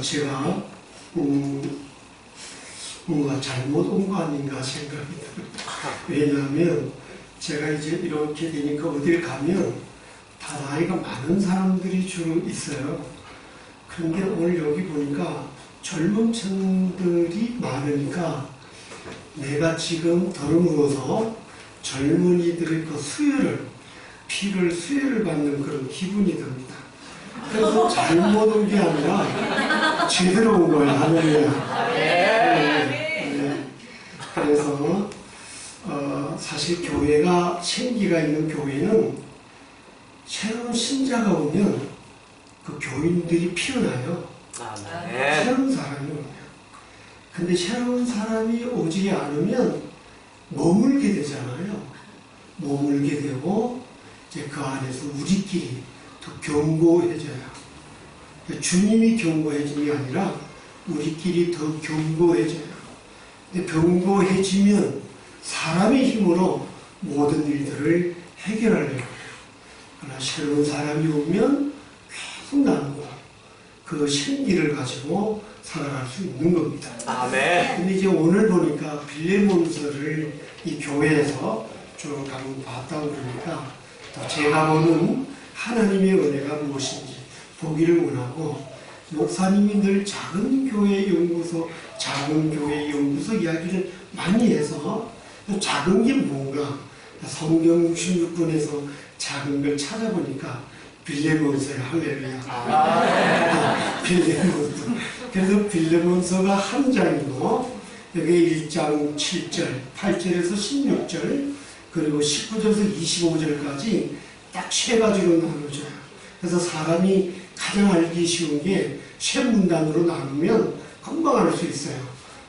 제가 뭔가 잘못 온 거 아닌가 생각이 들어요. 왜냐하면 제가 이제 이렇게 되니까 어딜 가면 다 나이가 많은 사람들이 주로 있어요. 그런데 오늘 여기 보니까 젊은 층들이 많으니까 내가 지금 덜음으로서 젊은이들의 그 수혜를 받는 그런 기분이 듭니다. 그래서 잘못 온 게 아니라 제대로 온 거야. 할렐루야. 네. 그래서 사실 교회가 생기가 있는 교회는 새로운 신자가 오면 그 교인들이 피어나요. 새로운 사람이 오면. 근데 새로운 사람이 오지 않으면 머물게 되잖아요. 머물게 되고 이제 그 안에서 우리끼리 더 견고해져요. 주님이 견고해진 게 아니라 우리끼리 더 견고해져요. 근데 견고해지면 사람의 힘으로 모든 일들을 해결하려고 해요. 그러나 새로운 사람이 오면 계속 나누고 그 생기를 가지고 살아갈 수 있는 겁니다. 아멘. 근데 이제 오늘 보니까 빌레몬서를 이 교회에서 쭉 한번 봤다고 그러니까 제가 보는 하나님의 은혜가 무엇인지 보기를 원하고, 목사님이 늘 작은 교회 연구소 이야기를 많이 해서 작은 게 뭔가 성경 66권에서 작은 걸 찾아보니까 빌레몬서를 할렐루야. 빌레몬서. 그래서 빌레몬서가 한 장이고 여기 1장 7절, 8절에서 16절 그리고 19절에서 25절까지 딱 세 가지로 나누죠. 그래서 사람이 가장 알기 쉬운 게 세 문단으로 나누면 금방 알 수 있어요.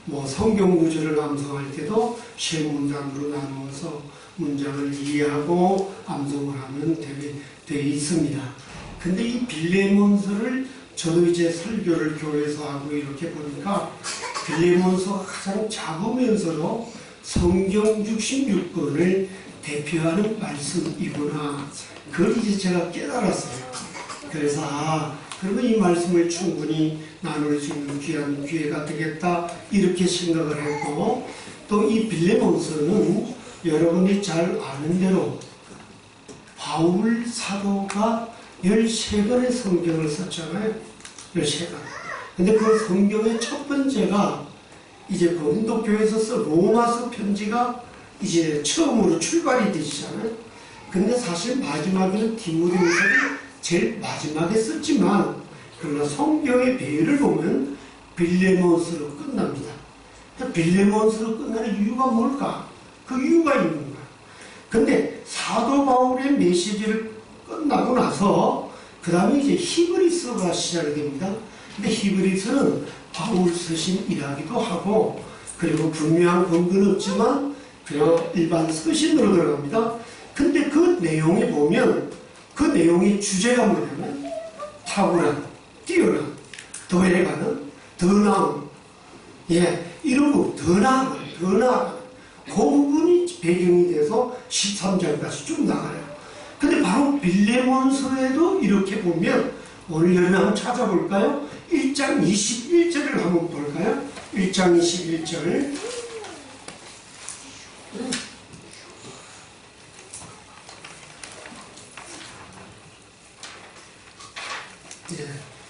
뭐 성경 구절을 암송할 때도 세 문단으로 나누어서 문장을 이해하고 암송을 하면 되어 있습니다. 근데 이 빌레몬서를 저도 이제 설교를 교회에서 하고 이렇게 보니까 빌레몬서가 가장 작으면서도 성경 66권을 대표하는 말씀이구나. 그걸 이제 제가 깨달았어요. 그래서 그러면 이 말씀을 충분히 나눌 수 있는 귀한 기회가 되겠다 이렇게 생각을 했고, 또 이 빌레몬서는 여러분이 잘 아는 대로 바울 사도가 13권의 성경을 썼잖아요. 13권. 근데 그 성경의 첫 번째가 이제 고린도교에서 쓴 로마서 편지가 이제 처음으로 출발이 되시잖아요. 근데 사실 마지막에는 디모데후서를 제일 마지막에 썼지만, 그러나 성경의 배를 보면 빌레몬서로 끝납니다. 빌레몬서로 끝나는 이유가 뭘까? 그 이유가 있는 거야. 근데 사도 바울의 메시지를 끝나고 나서 그 다음에 이제 히브리서가 시작이 됩니다. 근데 히브리서는 바울 서신 이라기도 하고, 그리고 분명한 근거는 없지만 그냥 일반 서신으로 들어갑니다. 근데 그 내용에 보면 그 내용의 주제가 뭐냐면 탁월한, 뛰어난, 더해가는, 더 나은, 이러고 더 나은, 그 부분이 배경이 돼서 13장까지 쭉 나가요. 근데 바로 빌레몬서에도 이렇게 보면, 오늘 여러분 한번 찾아볼까요? 1장 21절을 한번 볼까요? 1장 21절.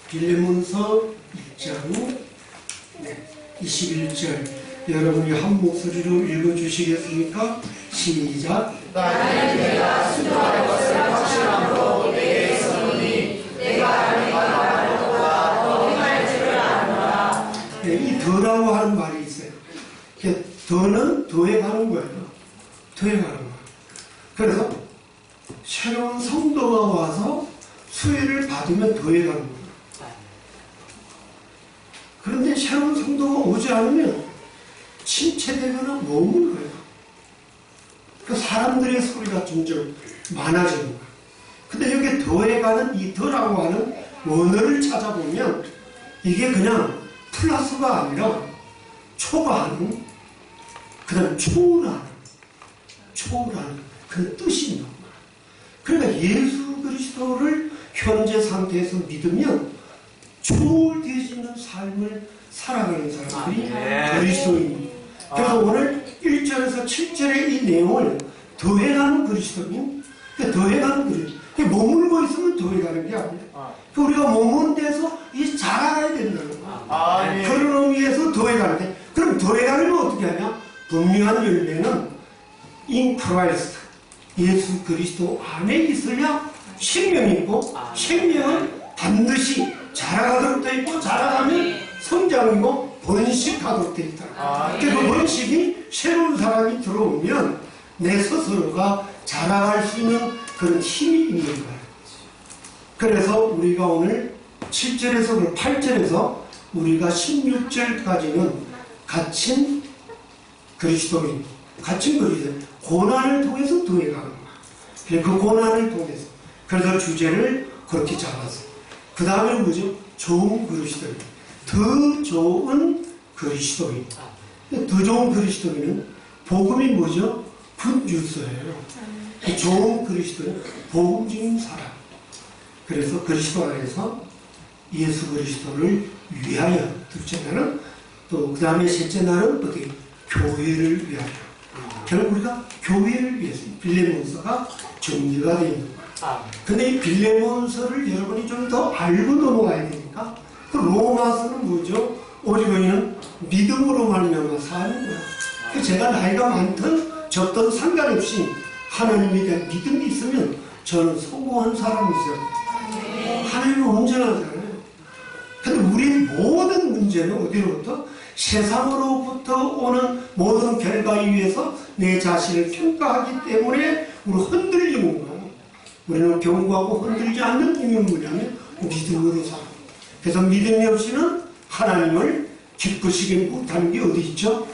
빌레몬서 1장 21절 여러분이 한 목소리로 읽어주시겠습니까? 시작. 나는 내가 수도할 것을 확신함으로 내게 서노니 내가 말하는 것보다 더 행할 줄을 아노라. 이 더라고 하는 말이 있어요. 더는 더해가는 거예요. 더해가는 거예요. 그래서 새로운 성도가 와서 수혜를 받으면 더해가는 거예요. 그런데 새로운 성도가 오지 않으면 침체되거나 머무는 거예요. 그 사람들의 소리가 점점 많아지는 거예요. 근데 여기 더해가는 이 더라고 하는 원어를 찾아보면 이게 그냥 플러스가 아니라 초과하는, 그 다음 초월하는 그런 뜻이 있는 거예요. 그러니까 예수 그리스도를 현재 상태에서 믿으면 초월되지는 그런 삶을 살아가는 사람들이 아멘. 그리스도인입니다. 그래서 오늘 1절에서 7절의 이 내용을 더해가는 그리스도인, 더해가는 그리스도인, 머물고 있으면 더해가는 게 아니에요. 우리가 머무는 데서 이 자라가야 된다는 거예요. 그런 의미에서 더해가는 게. 그럼 더해가는 건 어떻게 하냐? 분명한 열매는 in Christ, 예수 그리스도 안에 있어야 생명이 있고, 생명은 반드시 자라가도록 되어 있고, 자라가면 성장이고 번식하도록 되어 있다. 그 번식이 새로운 사람이 들어오면 내 스스로가 자라갈 수 있는 그런 힘이 있는 거예요. 그래서 우리가 오늘 7절에서 8절에서 우리가 16절까지는 갇힌 그리스도인, 고난을 통해서 더해가는 거야. 그 고난을 통해서. 그래서 주제를 그렇게 잡았어요. 그 다음에 뭐죠? 좋은 그리스도인. 더 좋은 그리스도인. 더 좋은 그리스도인은 복음이 뭐죠? 굿뉴스예요. 좋은 그리스도인, 복음 중인 사람. 그래서 그리스도 안에서 예수 그리스도를 위하여, 둘째 날은 또 그 다음에 셋째 날은 어떻게? 교회를 위하여. 결국 우리가 교회를 위해서 빌레몬서가 정리가 되어 있는 거예요. 근데 이 빌레몬서를 여러분이 좀 더 알고 넘어가야 되니까 그 로마서는 뭐죠? 오직 너희는 믿음으로 말미암아 사는 거야. 제가 나이가 많든 적든 상관없이 하나님에 대한 믿음이 있으면 저는 성공한 사람이죠. 하나님은 온전하잖아요. 근데 우리 모든 문제는 어디로부터? 세상으로부터 오는 모든 결과에 의해서 내 자신을 평가하기 때문에 우리 흔들리는 거예요. 우리는 경고하고 흔들리지 않는 이유는 뭐냐면 믿음으로 살아. 그래서 믿음이 없이는 하나님을 기쁘시게 못하는 게 어디 있죠?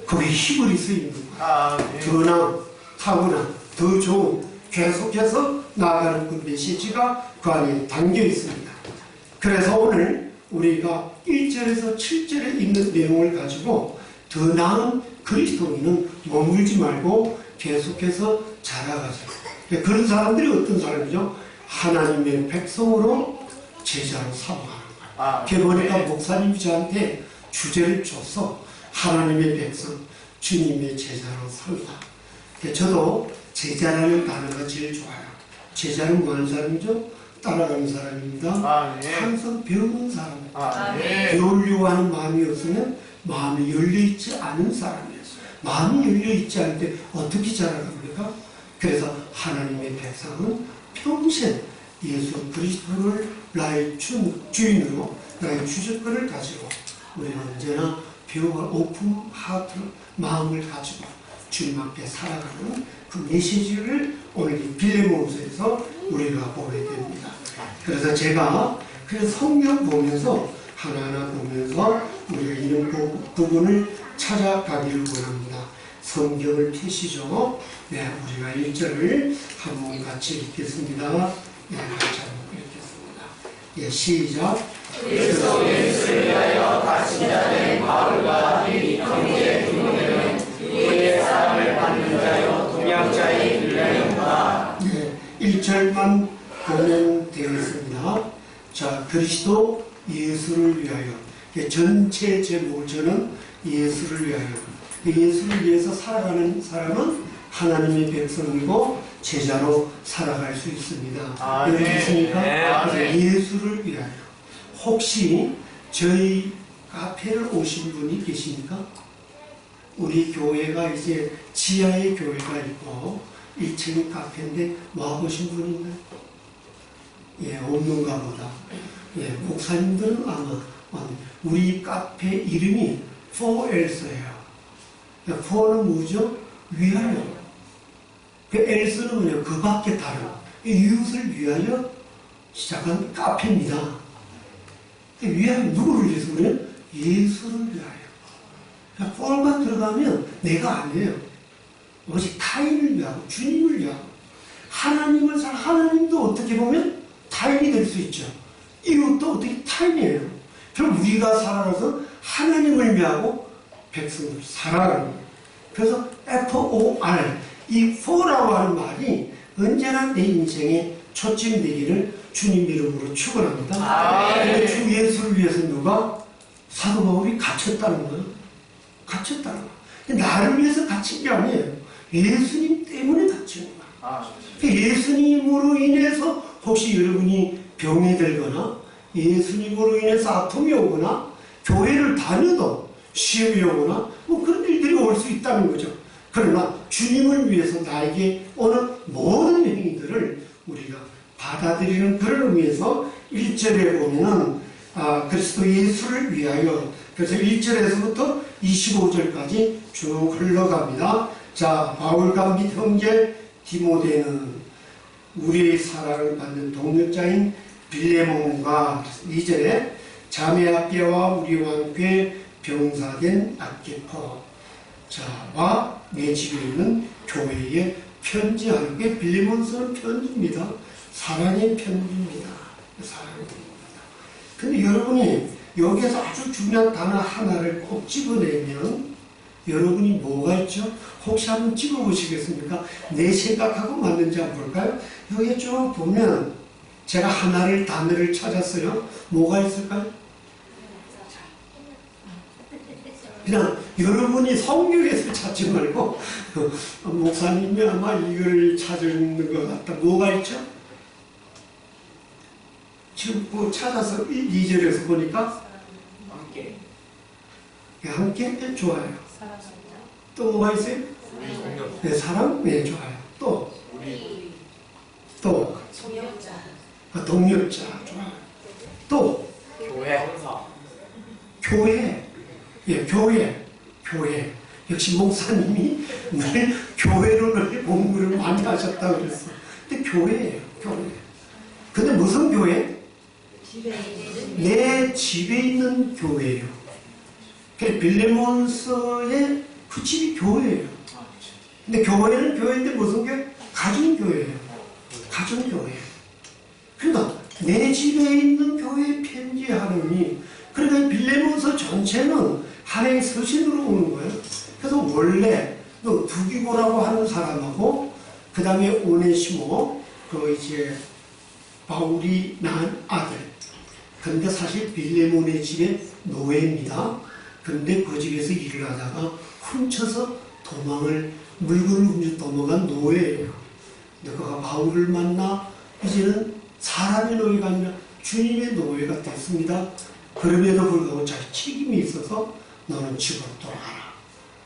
거기에 힘을 있는 거예요. 더나 타고나 더 좋은 계속해서 나아가는 그 메시지가 그 안에 담겨 있습니다. 그래서 오늘 우리가 1절에서 7절에 있는 내용을 가지고 더 나은 그리스도인은 머물지 말고 계속해서 자라가자. 그런 사람들이 어떤 사람이죠? 하나님의 백성으로 제자로 삼아가는 거예요. 그게 보니까 목사님이 저한테 주제를 줘서 하나님의 백성, 주님의 제자로 삼다. 저도 제자라는 단어가 제일 좋아요. 제자는 뭐 하는 사람이죠? 따라가는 사람입니다. 항상 배우는 사람. 배우려고 하는 마음이 없으면 마음이 열려있지 않은 사람이에요. 마음이 열려있지 않을 때 어떻게 자라갑니까? 그래서 하나님의 백성은 평생 예수 그리스도를 나의 주인으로 나의 주적권을 가지고 우리는 언제나 배우가 오픈 하트 마음을 가지고 주님 앞에 살아가는 그 메시지를 오늘 이 빌레몬서에서 우리가 보게 됩니다. 그래서 제가 그 성경 보면서 하나하나 보면서 우리가 이런 부분을 찾아가기를 원합니다. 성경을 펴시죠. 네, 우리가 1절을 한번 같이 읽겠습니다. 네, 같이 한번 읽겠습니다. 예, 시작. 그리스도 예수를 위하여 갇힌 자된 바울과 이 형제 디모데는 우리의 사랑을 받는 자요 동역자의 빌레몬과. 네, 1절만 보면 되겠습니다. 자, 그리스도 예수를 위하여. 전체 제목을 저는 예수를 위하여. 예수를 위해서 살아가는 사람은 하나님의 백성이고 제자로 살아갈 수 있습니다. 여러분 있습니까? 그래서 예수를 위하여. 혹시 저희 카페를 오신 분이 계십니까? 우리 교회가 이제 지하에 교회가 있고 1층이 카페인데 와보신 분이 있나요? 예, 없는가 보다. 예, 목사님들은 아마 우리 카페 이름이 For Else예요. For는 뭐죠? 위하여. 그 Else는 뭐냐? 그 밖에 다른 이웃을 위하여 시작한 카페입니다. 위하여 누구를 위해서 그래요? 예수를 위하여. For만 들어가면 내가 아니에요. 오직 타인을 위하고 주님을 위하고 하나님을 하나님도 어떻게 보면 타인이 될 수 있죠. 이웃도 어떻게 타인이에요. 그럼 우리가 살아가서 하나님을 위하고 백성들 살아가는 거예요. 그래서 FOR, 이 FOR라고 하는 말이 언제나 내 인생에 초점되기를 주님 이름으로 축원합니다. 근데 주 예수를 위해서 누가? 사도 바울이 갇혔다는 거예요. 갇혔다는 거예요. 나를 위해서 갇힌 게 아니에요. 예수님 때문에 갇힌 거예요. 예수님으로 인해서 혹시 여러분이 병이 들거나 예수님으로 인해서 아픔이 오거나 교회를 다녀도 시험이 오거나 뭐 그런 일들이 올 수 있다는 거죠. 그러나 주님을 위해서 나에게 오는 모든 행위들을 우리가 받아들이는 그런 의미에서 1절에 보면은 그리스도 예수를 위하여, 그래서 1절에서부터 25절까지 쭉 흘러갑니다. 자, 바울과 및 형제 디모데는 우리의 사랑을 받는 동역자인 빌레몬과 2절에 자매 아게와 우리와 함께 병사된 아게포 자와 내 집에 있는 교회에 편지하는 게 빌레몬서는 편지입니다. 사랑의 편지입니다. 사랑의 편지입니다. 근데 여러분이 여기에서 아주 중요한 단어 하나를 꼭 집어내면 여러분이 뭐가 있죠? 혹시 한번 집어보시겠습니까? 내 생각하고 맞는지 한번 볼까요? 여기 쭉 보면 제가 하나를 단어를 찾았어요. 뭐가 있을까요? 그냥 여러분이 성경에서 찾지 말고 목사님이 아마 이걸 찾는 것 같다. 뭐가 있죠? 지금 뭐 찾아서 2절에서 보니까 함께 네, 좋아요. 또 뭐가 있어요? 네, 사랑? 네, 좋아요. 또 동역자 좋아요. 또 교회. 예, 교회. 역시 목사님이 늘 교회로 늘 공부를 많이 하셨다고 그랬어. 근데 교회예요, 교회. 근데 무슨 교회? 내 집에 있는 교회예요. 빌레몬서의 그 집이 교회예요. 근데 교회는 교회인데 무슨 교회? 가정교회예요. 가정교회. 그러니까 내 집에 있는 교회에 편지하느니, 그러니까 빌레몬서 전체는 하나의 서신으로 오는 거예요. 그래서 원래 두기고라고 하는 사람하고 그 다음에 오네시모, 그 이제 바울이 낳은 아들. 근데 사실 빌레몬의 집의 노예입니다. 그런데 그 집에서 일을 하다가 훔쳐서 물건을 훔쳐 도망간 노예예요. 근데 그가 바울을 만나 이제는 사람의 노예가 아니라 주님의 노예가 됐습니다. 그럼에도 불구하고 자기 책임이 있어서 너는 집으로 돌아가라.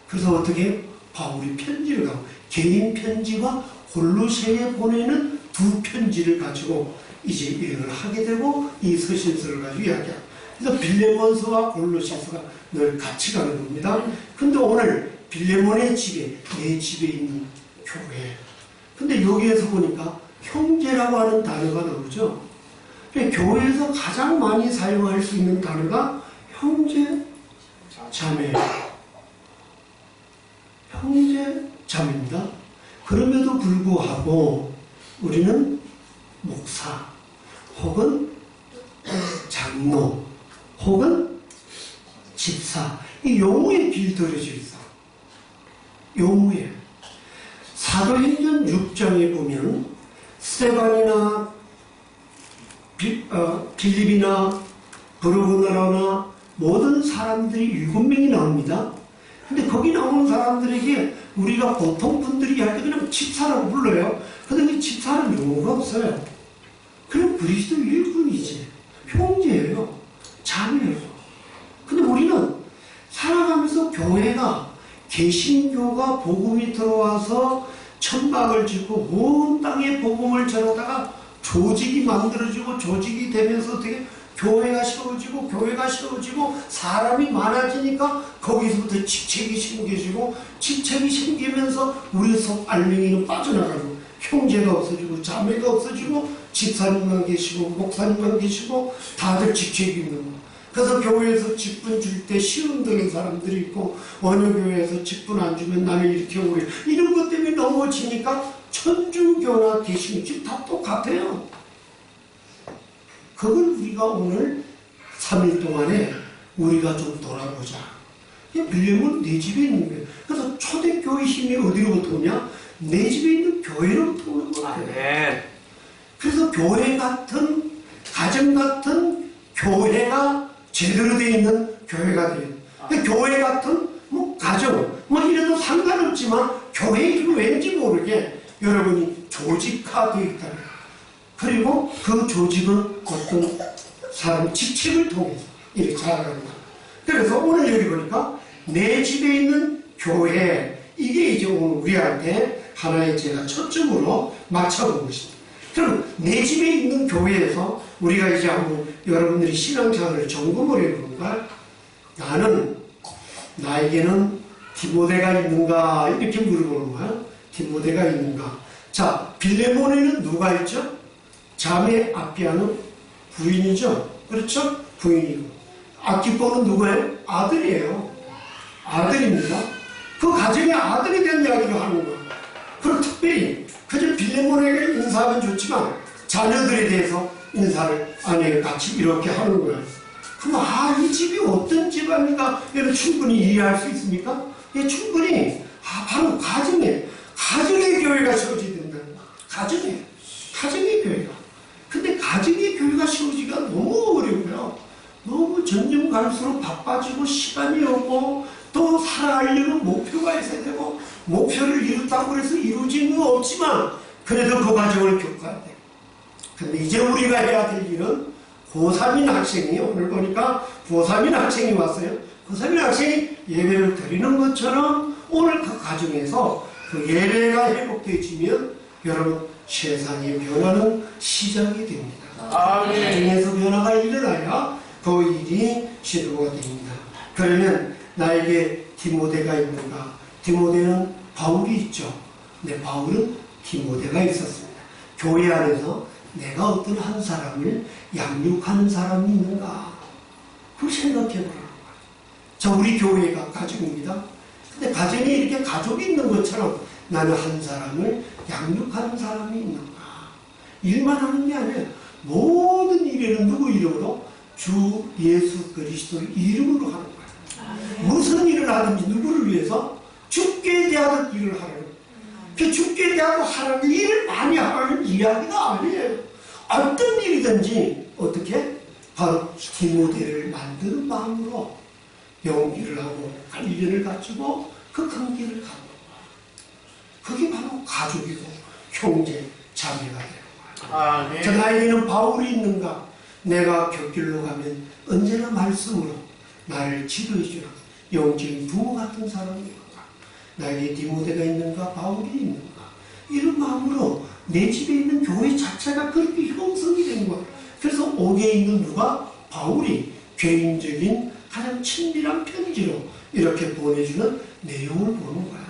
그래서 어떻게 바울이 편지를 가고 개인 편지와 골로새에 보내는 두 편지를 가지고 이제 일을 하게 되고 이 서신서를 가지고 이야기하고, 그래서 빌레몬서와 골로새서가 늘 같이 가는 겁니다. 근데 오늘 빌레몬의 집에, 내 집에 있는 교회. 근데 여기에서 보니까 형제라고 하는 단어가 나오죠. 교회에서 가장 많이 사용할 수 있는 단어가 형제, 자매. 형제, 자매입니다. 그럼에도 불구하고 우리는 목사, 혹은 장로, 혹은 집사, 이 용어에 길들여져 있어. 용어에. 사도행전 6장에 보면 스데반이나 빌립이나 브르고나라나 모든 사람들이 7명이 나옵니다. 근데 거기 나오는 사람들에게 우리가 보통 분들이 할 때 그냥 집사라고 불러요. 근데 그 집사는 용어가 없어요. 그럼 그리스도 일꾼이지. 형제예요. 자매예요. 근데 우리는 살아가면서 교회가, 개신교가 복음이 들어와서 천막을 짓고 온 땅에 복음을 전하다가 조직이 만들어지고 조직이 되면서 어떻게 교회가 세워지고 사람이 많아지니까 거기서부터 직책이 생겨지고, 직책이 생기면서 우리 속 알맹이는 빠져나가고, 형제가 없어지고 자매가 없어지고 집사님만 계시고 목사님만 계시고 다들 직책이 있는 거. 그래서 교회에서 직분 줄 때 시험 드는 사람들이 있고, 어느 교회에서 직분 안 주면 나는 이렇게 오래, 이런 것 때문에 넘어지니까 천주교나 개신교 다 똑같아요. 그걸 우리가 오늘 3일 동안에 우리가 좀 돌아보자. 빌레몬은 내 집에 있는 거예요. 그래서 초대교회 힘이 어디로부터 오냐? 내 집에 있는 교회로부터 오는 거예요. 그래서 교회 같은 가정 같은 교회가 제대로 되어 있는 교회가 돼요. 교회 같은 뭐 가정 뭐 이래도 상관없지만 교회는 왠지 모르게 여러분이 조직화되어 있다. 그리고 그 조직은 어떤 사람 직책을 통해서 이렇게 자라가는 거예요. 그래서 오늘 여기 보니까 내 집에 있는 교회, 이게 이제 오늘 우리한테 하나의 제가 초점으로 맞춰본 것입니다. 그럼 내 집에 있는 교회에서 우리가 이제 한번 여러분들이 신앙생활을 점검을 해보니까 나에게는 디모데가 있는가 이렇게 물어보는 거예요. 디모데가 있는가. 자, 빌레몬에는 누가 있죠? 자매 아피아는 부인이죠. 그렇죠? 부인이고. 아키포는 누구예요? 아들이에요. 아들입니다. 그 가정의 아들에 대한 이야기를 하는 거예요. 그럼 특별히 그저 빌레몬에게 인사하면 좋지만 자녀들에 대해서 인사를 아내가 같이 이렇게 하는 거예요. 그럼 이 집이 어떤 집안인가 여러분 충분히 이해할 수 있습니까? 예, 충분히 바로 가정의 교회가 세워져야 된다는 거예요. 가정의 교회가. 근데 가정의 교회가 세워지기가 너무 어려워요. 너무 점점 갈수록 바빠지고 시간이 없고 또 살아가려는 목표가 있어야 되고 목표를 이뤘다고 해서 이루어지는 건 없지만 그래도 그 과정을 겪어야 돼요. 근데 이제 우리가 해야 될 일은 고3인 학생이 오늘 보니까 고3인 학생이 왔어요. 고3인 학생이 예배를 드리는 것처럼 오늘 그 과정에서 그 예배가 회복되어지면 여러분 세상의 변화는 시작이 됩니다. 가정에서 변화가 일어나야 그 일이 시도가 됩니다. 그러면 나에게 디모데가 있는가? 디모데는 바울이 있죠. 근데 바울은 디모데가 있었습니다. 교회 안에서 내가 어떤 한 사람을 양육하는 사람이 있는가? 그걸 생각해 보라는 거예요. 자, 우리 교회가 가족입니다. 근데 가정에 이렇게 가족이 있는 것처럼 나는 한 사람을 양육하는 사람이 있는가? 일만 하는 게 아니에요. 모든 일에는 누구 이름으로? 주 예수 그리스도 이름으로 하는 거예요. 무슨 일을 하든지 누구를 위해서? 죽게 대하는 일을 하라는 거예요. 그 죽게 대하고 하라는 일을 많이 하라는 이야기가 아니에요. 어떤 일이든지 어떻게? 바로 디모데를 만드는 마음으로 용기를 하고 관리를 갖추고 그 관계를 갖고 그게 바로 가족이고 형제, 자매가 되는 거예요. 자, 나에게는 바울이 있는가? 내가 곁길로 가면 언제나 말씀으로 나를 지도해 주는 영적인 부모 같은 사람인가? 나에게 디모데가 있는가? 바울이 있는가? 이런 마음으로 내 집에 있는 교회 자체가 그렇게 형성이 된 거예요. 그래서 옥에 있는 누가? 바울이 개인적인 가장 친밀한 편지로 이렇게 보내주는 내용을 보는 거야.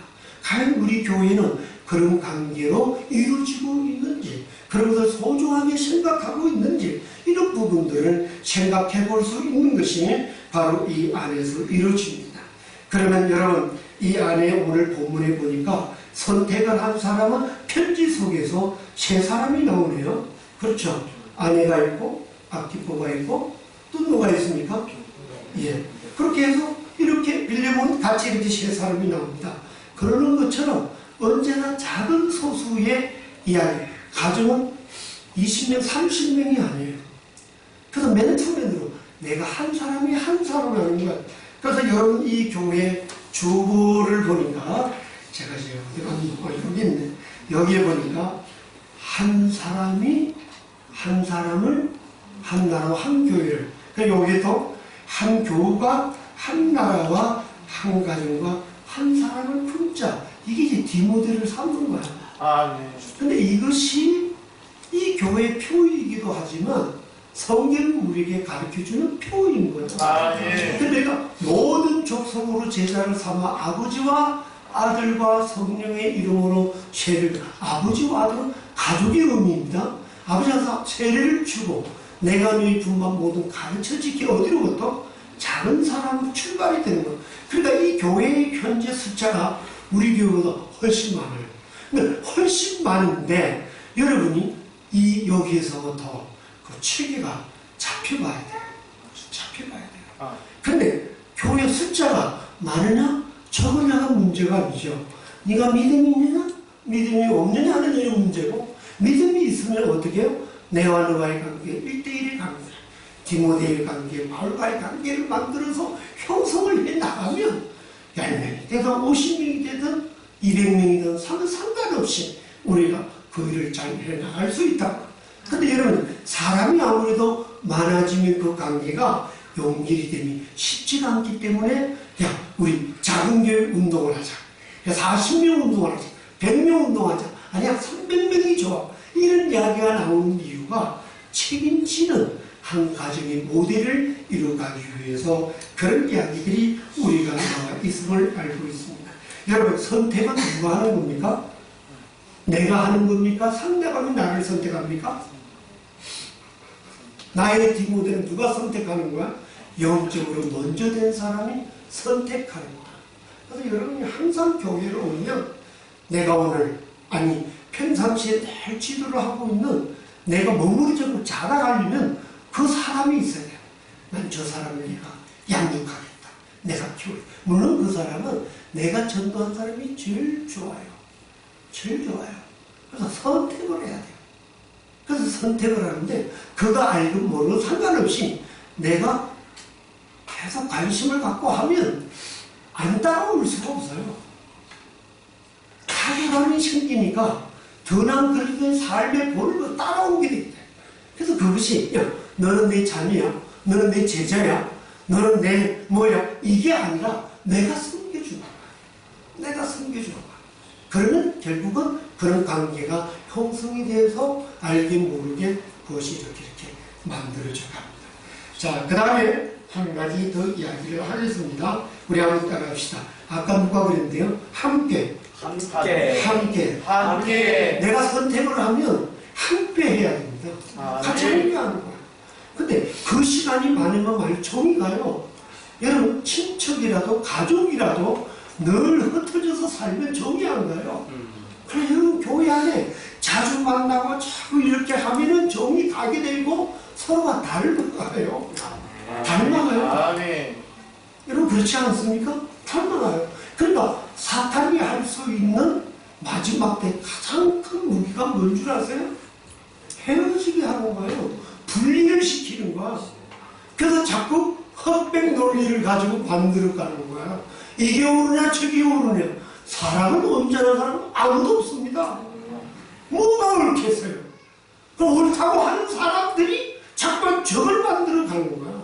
과연 우리 교회는 그런 관계로 이루어지고 있는지, 그런 것을 소중하게 생각하고 있는지, 이런 부분들을 생각해 볼 수 있는 것이 바로 이 안에서 이루어집니다. 그러면 여러분, 이 안에 오늘 본문에 보니까 선택을 한 사람은 편지 속에서 세 사람이 나오네요. 그렇죠. 아내가 있고, 아키포가 있고, 또 누가 있습니까? 예. 그렇게 해서 이렇게 빌레몬 같이 이렇게 세 사람이 나옵니다. 그러는 것처럼 언제나 작은 소수의 이야기, 가정은 20명, 30명이 아니에요. 그래서 맨투맨으로 내가 한 사람이 한 사람을 하는 거야. 그래서 여러분 이 교회 주보를 보니까 제가 여기 있네. 여기에 보니까 한 사람이 한 사람을 한 나라와 한 교회를, 그러니까 여기도 한 교우가 한 나라와 한 가정과 한 사람을 품자. 이게 이제 디모데를 삼는 거야. 네. 근데 이것이 이 교회의 표이기도 하지만 성경은 우리에게 가르쳐주는 표인 거죠. 네. 근데 내가 모든 족속으로 제자를 삼아 아버지와 아들과 성령의 이름으로 세례를, 아버지와 아들은 가족의 의미입니다. 아버지가 세례를 주고 내가 너희 분만 모든 가르쳐 지키 어디로부터? 작은 사람으로 출발이 되는 거예요. 그러니까 이 교회의 현재 숫자가 우리 교회보다 훨씬 많아요. 근데 훨씬 많은데 여러분이 이 여기에서부터 그 체계가 잡혀봐야 돼요. 잡혀봐야 돼요. 근데 교회 숫자가 많으냐 적으냐가 문제가 아니죠. 네가 믿음이 있느냐 믿음이 없느냐 하는 일이 문제고, 믿음이 있으면 어떻게 해요? 내와 너와의 관계, 1대1의 관계, 디모데의 관계, 바울과의 관계를 만들어서 형성을 해 나가면 10명이 되든 50명이 되든 200명이든 상관없이 우리가 그 일을 잘 해나갈 수 있다. 근데 여러분, 사람이 아무래도 많아지면 그 관계가 연결이 되면 쉽지가 않기 때문에 야, 우리 작은 교회 운동을 하자. 40명 운동을 하자. 100명 운동하자. 아니야, 300명이 좋아. 이런 이야기가 나오는 이유가 책임지는 한 가정의 모델을 이루어가기 위해서 그런 이야기들이 우리가 나와 있음을 알고 있습니다. 여러분, 선택은 누가 하는 겁니까? 내가 하는 겁니까? 상대방이 나를 선택합니까? 나의 디모데는 누가 선택하는 거야? 영적으로 먼저 된 사람이 선택하는 거야. 그래서 여러분이 항상 교회를 오면 내가 오늘, 아니 평상시에 늘 지도를 하고 있는 내가 머무르자고 자라가려면 그 사람이 있어야 돼요. 난 저 사람을 내가 양육하겠다. 내가 키우겠다. 물론 그 사람은 내가 전도한 사람이 제일 좋아요. 제일 좋아요. 그래서 선택을 해야 돼요. 그래서 선택을 하는데 그가 알고 모르고 상관없이 내가 계속 관심을 갖고 하면 안 따라올 수가 없어요. 타격감이 생기니까 더난 그리던 삶의 본을 따라오게 됩니다. 그래서 그것이 야, 너는 내 자녀야, 너는 내 제자야, 너는 내 뭐야, 이게 아니라 내가 섬겨주마. 내가 섬겨주마. 그러면 결국은 그런 관계가 형성이 되어서 알게 모르게 그것이 이렇게 만들어져 갑니다. 자, 그 다음에 한 가지 더 이야기를 하겠습니다. 우리 한번 따라합시다. 아까 누가 그랬는데요? 함께. 내가 선택을 하면 함께 해야 됩니다. 같이 함께 하는 거야. 근데 그 시간이 많으면 많이 정이 가요. 여러분, 친척이라도 가족이라도 늘 흩어져서 살면 정이 안 가요. 그래서 여러분, 교회 안에 자주 만나고 자꾸 이렇게 하면은 정이 가게 되고 서로가 닮아가요. 닮아가요. 여러분, 그렇지 않습니까? 닮아가요. 그러니까 사탄이 할 수 있는 마지막 때 가장 큰 무기가 뭔 줄 아세요? 헤어지게 하는 거예요. 분리를 시키는 거야. 그래서 자꾸 흑백 논리를 가지고 만들어 가는 거야. 이게 오르냐 저게 오르냐. 사람은 언제나 사람은 아무도 없습니다. 뭐가 옳겠어요. 옳다고 하는 사람들이 자꾸 적을 만들어 가는 거야.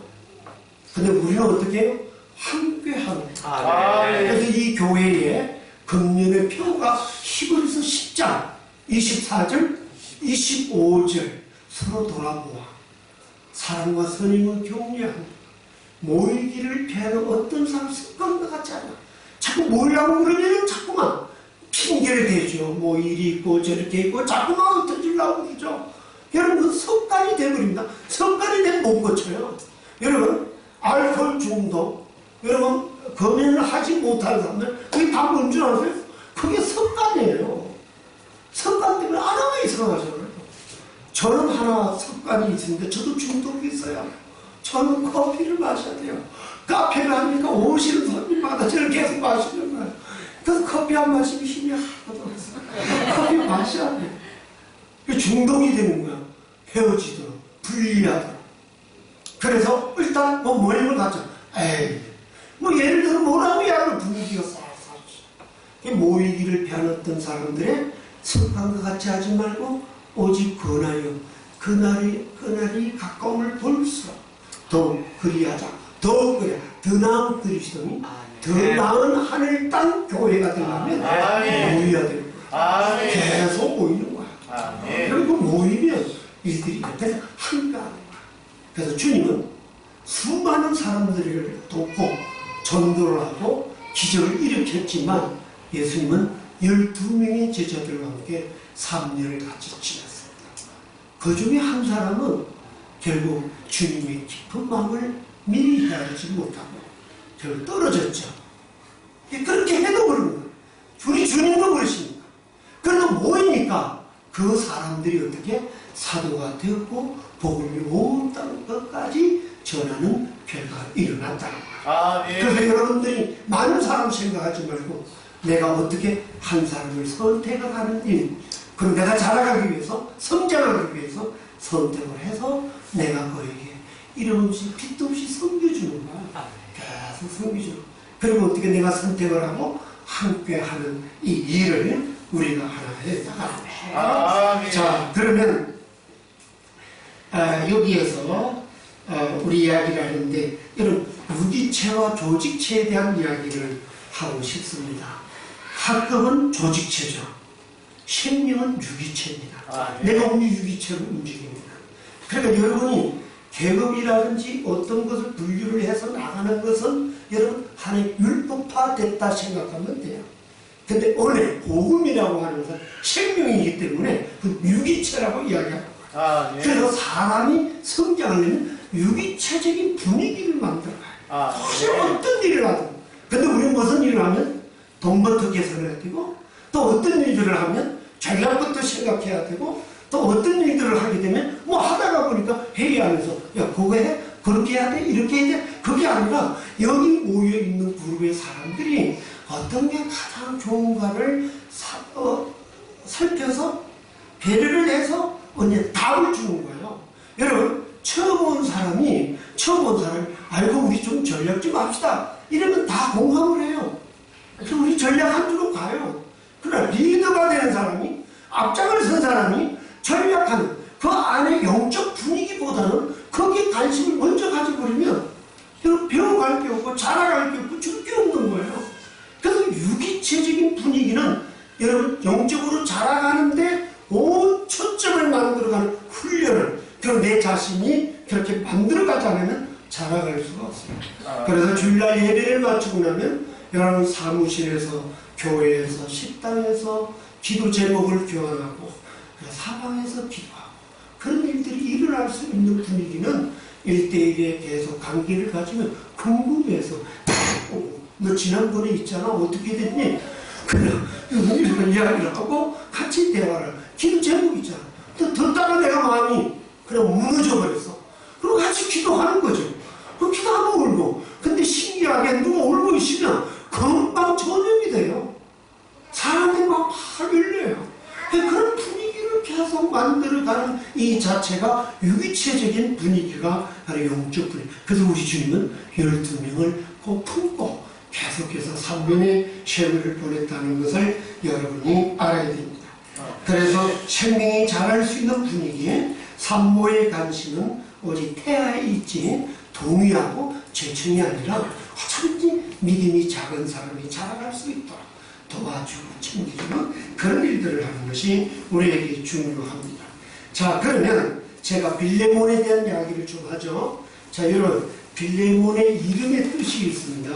근데 우리는 어떻게 해요? 함께 하는 거야. 그래서 이 교회에 금년의 표가 히브리서 10장 24절 25절 서로 돌아보아 사랑과 선임을 격려하는 모이기를 피하는 어떤 사람 습관과 같지 않아. 자꾸 모이라고 그러면 자꾸만 핑계를 대죠. 뭐 일이 있고 저렇게 있고 자꾸만 흩어지려고 그러죠. 여러분, 그 습관이 되어버립니다. 습관이 되면 못 고쳐요. 여러분, 알코올 중독, 여러분 금연을 하지 못하는 사람들, 그게 다 뭔 줄 아세요? 그게 습관이에요. 습관 때문에 안 하고 이상하잖아요. 저는 하나 습관이 있습니다. 저도 중독이 있어요. 저는 커피를 마셔야 돼요. 카페를 하니까 오시는 손님마다 저를 계속 마시는 거예요. 그래서 커피 안 마시면 힘이 하나도 없어요. 커피 마셔야 돼요. 중독이 되는 거야. 헤어지도록, 분리하도록. 그래서 일단 뭐 모임을 갖죠. 에이, 뭐 예를 들어 뭐라고 해야 분위기가 쌀쌀해. 모이기를 피하는 어떤 사람들의 습관과 같이 하지 말고 오직 권하여 그날이 가까움을 볼수록 더욱 그리하자. 더욱 그래. 더 나은 그리스도니 더 나은 하늘 땅 교회가 되려면 모여야 되는 거야. 계속 모이는 거야. 그리고 모이면 일들이 그래서 함께 하는 거야. 그래서 주님은 수많은 사람들을 돕고 전도를 하고 기적을 일으켰지만 예수님은 12명의 제자들과 함께 3년을 같이 지냈습니다. 그 중에 한 사람은 결국 주님의 깊은 마음을 미리 헤아리지 못하고 결국 떨어졌죠. 그렇게 해도 그러는 거예요. 우리 주님도 그러십니다. 그래도 모이니까 그 사람들이 어떻게 사도가 되었고 복음이 온 땅 끝까지 전하는 결과가 일어났다는 거예요. 그래서 여러분들이 많은 사람 생각하지 말고 내가 어떻게 한 사람을 선택을 하는 일, 그리고 내가 자라가기 위해서 성장하기 위해서 선택을 해서 내가 그에게 이름 없이 빚도 없이 섬겨주는 거야. 계속 섬겨주는 거야. 그리고 어떻게 내가 선택을 하고 함께 하는 이 일을 우리가 하나에 나가는. 자, 그러면 여기에서 우리 이야기를 하는데 여러분 유기체와 조직체에 대한 이야기를 하고 싶습니다. 학급은 조직체죠. 생명은 유기체입니다. 내가 우리 유기체로 움직입니다. 그러니까 여러분이 계급이라든지 어떤 것을 분류를 해서 나가는 것은 여러분 하나의 율법화됐다 생각하면 돼요. 근데 원래 복음이라고 하는 것은 생명이기 때문에 그 유기체라고 이야기합니다. 그래서 사람이 성장하려면 유기체적인 분위기를 만들어가요. 어떤 일을 하든. 근데 우리는 무슨 일을 하면 돈부터 계산해야 되고 또 어떤 일들을 하면 전략부터 생각해야 되고 또 어떤 일들을 하게 되면 뭐 하다가 보니까 회의하면서 야 그거 해? 그렇게 해야 돼? 이렇게 해야 돼? 그게 아니라 여기 모여있는 그룹의 사람들이 어떤 게 가장 좋은가를 살펴서 배려를 해서 언제 답을 주는 거예요. 여러분 처음 온 사람이 알고 우리 좀 전략 좀 합시다 이러면 다 공감을 해요. 그래서 우리 전략 한 줄로 가요. 그러나 리더가 되는 사람이 앞장을 선 사람이 전략하는 그 안에 영적 분위기보다는 거기에 관심을 먼저 가져버리면 배워갈 게 없고 자라갈 게 없고 줄 게 없는 거예요. 그래서 유기체적인 분위기는 여러분 영적으로 자라가는데 온 초점을 만들어가는 훈련을 그리고 내 자신이 그렇게 만들어가지 않으면 자라갈 수가 없어요. 그래서 주일날 예배를 마치고 나면 여러분 사무실에서 교회에서 식당에서 기도 제목을 교환하고 사방에서 기도하고 그런 일들이 일어날 수 있는 분위기는 1대1에 계속 관계를 가지면 궁금해서 너 지난번에 있잖아 어떻게 됐니? 그냥 이런 이야기를 하고 같이 대화를 기도 제목 있잖아. 듣다가 내가 마음이 그냥 무너져 버렸어. 그럼 같이 기도하는 거죠. 그럼 기도하고 울고. 근데 신기하게 누가 울고 있으면 금방 전염이 돼요. 사람들이 막 열려요. 그런 분위기를 계속 만들어가는 이 자체가 유기체적인 분위기가 바로 영적 분위기. 그래서 우리 주님은 12명을 꼭 품고 계속해서 3년의 세월을 보냈다는 것을 여러분이 알아야 됩니다. 그래서 생명이 자랄 수 있는 분위기에 산모의 관심은 오직 태아에 있지 동의하고 제청이 아니라 어차피 믿음이 작은 사람이 자라갈 수 있도록 도와주고 챙겨주는 그런 일들을 하는 것이 우리에게 중요합니다. 자, 그러면 제가 빌레몬에 대한 이야기를 좀 하죠. 자, 여러분 빌레몬의 이름의 뜻이 있습니다.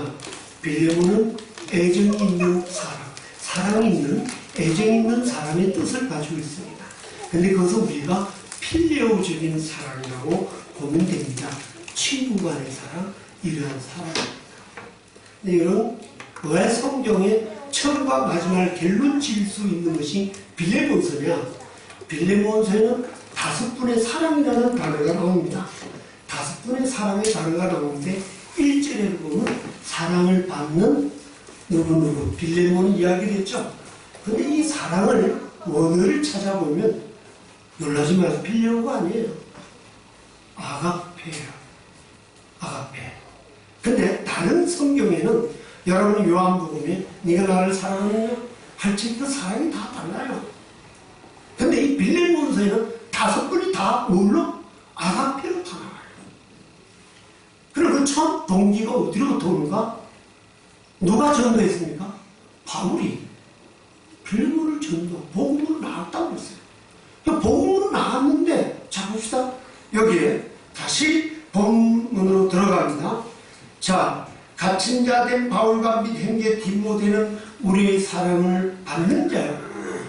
빌레몬은 애정이 있는 사람, 사랑이 있는 애정 있는 사람의 뜻을 가지고 있습니다. 근데 그것은 우리가 필레오적인 사랑이라고 보면 됩니다. 친구 간의 사랑, 이러한 사랑입니다. 근데 여러분 왜 성경에 처음과 마지막을 결론 지을 수 있는 것이 빌레몬서냐? 빌레몬서에는 5분의 사랑이라는 단어가 나옵니다. 5분의 사랑의 단어가 나오는데 1절에 보면 사랑을 받는 누구 빌레몬이 이야기를 했죠. 근데 이 사랑을 원어를 찾아보면 놀라지 마세요. 빌레오가 아니에요. 아가페예요. 아가페. 근데 다른 성경에는 여러분 요한복음에 네가 나를 사랑하느냐 할 때 그 사랑이 다 달라요. 근데 이 빌레몬서에는 5분이 다 뭘로? 아가페로 다 나와요. 그리고 그 첫 동기가 어디로부터 오는가? 누가 전도했습니까? 바울이 빌레몬을 전도, 복음으로 나왔다고 했어요. 복음으로 나왔는데 자 봅시다. 여기에 다시 본문으로 들어갑니다. 자, 갇힌 자 된 바울과 및 형제 디모데는 우리의 사랑을 받는 자요.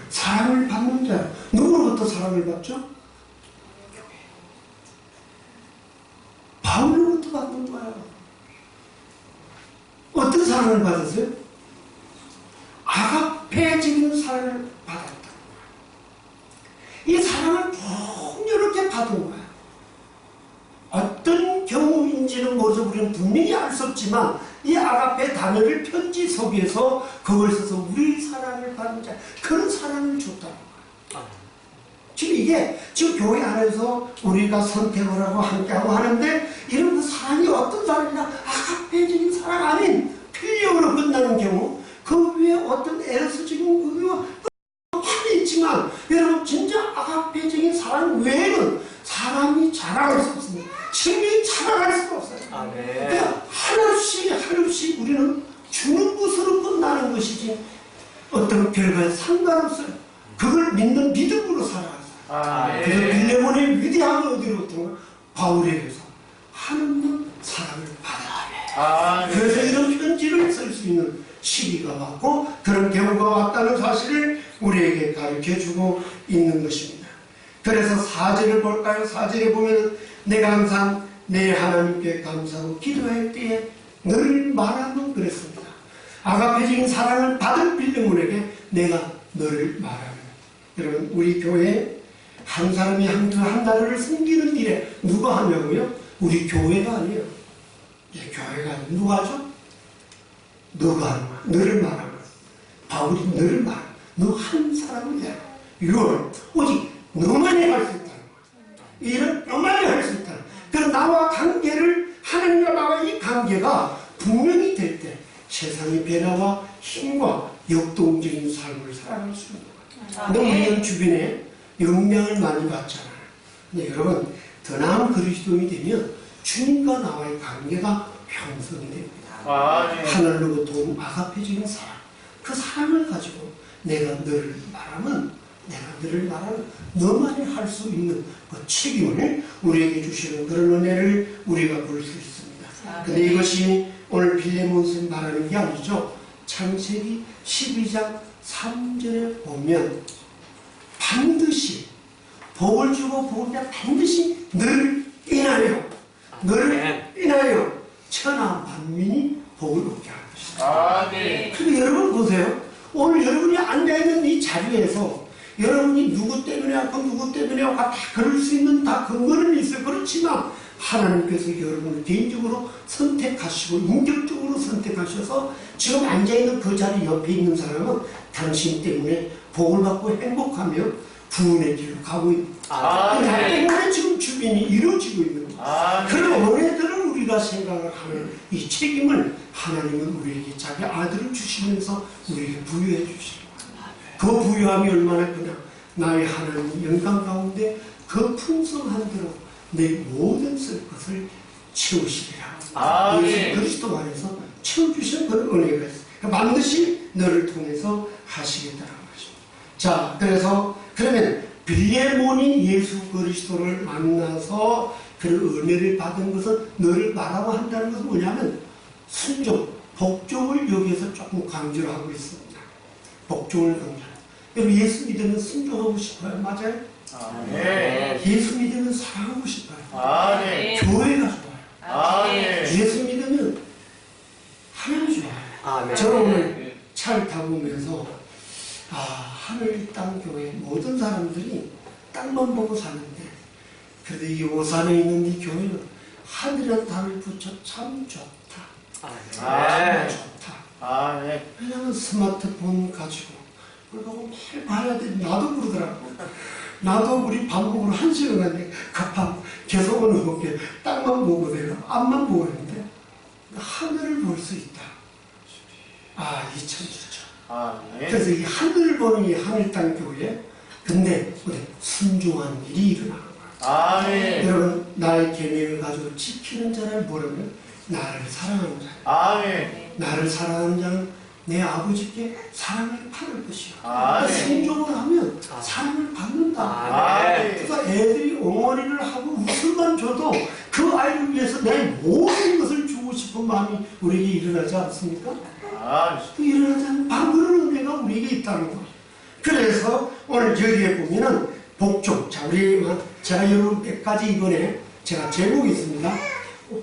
사랑을 받는 자요. 누구로부터 사랑을 받죠? 바울로부터 받는 거예요. 어떤 사랑을 받았어요? 아가페적인 사랑을 받았다. 이 사랑을 풍요롭게 받은 거예요. 어떤 경우인지는 모르죠. 우리는 분명히 알 수 없지만 이 아가페 단어를 편지 속에서 그걸 써서 우리 사랑을 받는 자 그런 사랑을 줬다는 거예요. 지금 이게 지금 교회 안에서 우리가 선택을 하고 함께하고 하는데 이런 그 사랑이 어떤 사랑이냐 아가페적인 사랑 아닌 필력으로 끝나는 경우 그 위에 어떤 에로스 지금 그거 화는 있지만 여러분 진짜 아가페적인 사랑 외에는 사람이 자라갈 수 없습니다. 친밀히 자라갈 수가 없어요. 그러니까 하나씩 우리는 주는 것으로 끝나는 것이지 어떤 결과에 상관없어요. 그걸 믿는 믿음으로 살아가요. 그래서 빌레몬의 위대한 어디로부터 바울에게서 하나님은 사랑을 받아야 돼. 그래서 이런 편지를 쓸 수 있는 시기가 왔고 그런 경우가 왔다는 사실을 우리에게 가르쳐주고 있는 것입니다. 그래서 4절을 볼까요? 4절에 보면 내가 항상 내 하나님께 감사하고 기도할 때에 늘 말하면 그랬습니다. 아가페적인 사랑을 받은 빌레몬에게 내가 너를 말하면 여러분 우리 교회에 한 사람이 한 나라를 섬기는 일에 누가 하냐고요? 우리 교회가 아니에요. 예, 교회가 아니에요. 누가 하죠? 너가 하는 거야. 너를 말하는 거야. 바울이 너를 말하는 거야. 너 한 사람을 해. 이걸 오직 너만이 할 수 있다는 거야. 이런 너만이 할 수 있다는 거야. 그럼 나와 관계를 하나님과 나와 이 관계가 분명히 될 때 세상의 변화와 힘과 역동적인 삶을 살아갈 수 있는 거야. 너 우리는 주변에 영향을 많이 받잖아요. 근데 여러분 더 나은 그리스도인이 되면 주님과 나와의 관계가 형성이 됩니다. 하늘로부터 온 아가페적인 사랑 그 사랑을 가지고 내가 너를 말하면 너만이 할 수 있는 그 책임을 우리에게 주시는 그런 은혜를 우리가 볼 수 있습니다. 근데 이것이 오늘 빌레몬서 말하는 게 아니죠. 창세기 12장 3절에 보면 반드시 복을 주고 복을 내 반드시 너를 인하여 천하 만민이 복을 얻게 할 것이다. 근데 여러분 보세요. 오늘 여러분이 앉아있는 이 자리에서 여러분이 누구 때문에 왔고 누구 때문에 왔고 다 그럴 수 있는 다 근거는 있어요. 그렇지만 하나님께서 여러분을 개인적으로 선택하시고 인격적으로 선택하셔서 지금 앉아있는 그 자리 옆에 있는 사람은 당신 때문에 복을 받고 행복하며 구원의 길로 가고 있는 나 때문에 지금 주변이 이루어지고 있는 거예요. 그런 은혜들을 우리가 생각을 하면 이 책임을 하나님은 우리에게 자기 아들을 주시면서 우리에게 부여해 주시는 거예요. 그 부여함이 얼마나 크냐. 나의 하나님 영광 가운데 그 풍성한 대로 내 모든 쓸 것을 채우시리라. 예수 그리스도 안에서 채워주시는 그런 은혜가 있어요. 반드시 너를 통해서 하시겠다는 것입니다. 자, 그러면 빌레몬이 예수 그리스도를 만나서 그 은혜를 받은 것은 너를 말하고 한다는 것은 뭐냐면 순종, 복종을 여기에서 조금 강조를 하고 있습니다. 복종을 강조합니다. 여러분 예수 믿으면 순종하고 싶어요? 맞아요? 예수 믿으면 사랑하고 싶어요. 교회가 좋아요. 예수 믿으면 하나님 좋아요. 저는 오늘 차를 타고 오면서 하늘 땅 교회 모든 사람들이 땅만 보고 사는데 그래도 이 오산에 있는 이 교회는 하늘이라는 단을 붙여 참 좋다. 참 좋다. 왜냐하면 스마트폰 가지고 그리고 매일 봐야 돼. 나도 그러더라고. 나도 우리 반복으로 1시간에 급하고 계속 오는 게 땅만 보고 내가 앞만 보고 있는데 하늘을 볼 수 있다. 이 참 좋죠. 그래서 이 하늘을 보는 이 하늘 땅 교회 근데 순종한 일이 일어나는 거예요. 여러분 나의 계명을 가지고 지키는 자를 모르면 나를 사랑하는 자예요. 나를 사랑하는 자는 내 아버지께 사랑을 받을 것이요. 순종을 하면 사랑을 받는다. 그래서 애들이 엉어리를 하고 웃음만 줘도 그 아이를 위해서 내 모든 것을 주고 싶은 마음이 우리에게 일어나지 않습니까? 일어나지 않는 그런 은혜가 우리에게 있다는 거예요. 그래서 오늘 여기에 보면은 복종. 자, 제가 여러분 몇 가지 이번에 제가 제목이 있습니다.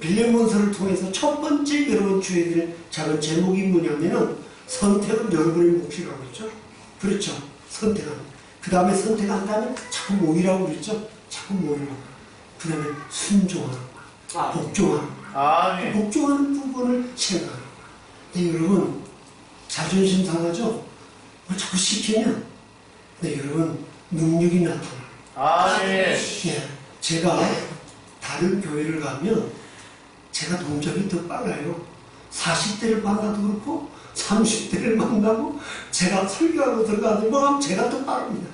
빌레몬서를 통해서 첫 번째 여러분 주의드릴 작은 제목이 뭐냐면은 선택은 여러분의 몫이라고 했죠. 그렇죠. 선택하는. 그 다음에 선택한 다음에 자꾸 모이라고 그랬죠. 자꾸 모이라고. 그 다음에 순종하는 거야. 복종하는 거야. 복종하는 부분을 생각하는 거야. 근데 여러분 자존심 상하죠? 자꾸 시키면 근데 여러분 능력이 나타나요. 아멘. 예, 제가 다른 교회를 가면 제가 동작이 더 빨라요. 40대를 만나도 그렇고 30대를 만나고 제가 설교하고 들어가는 거 하면 제가 더 빠릅니다.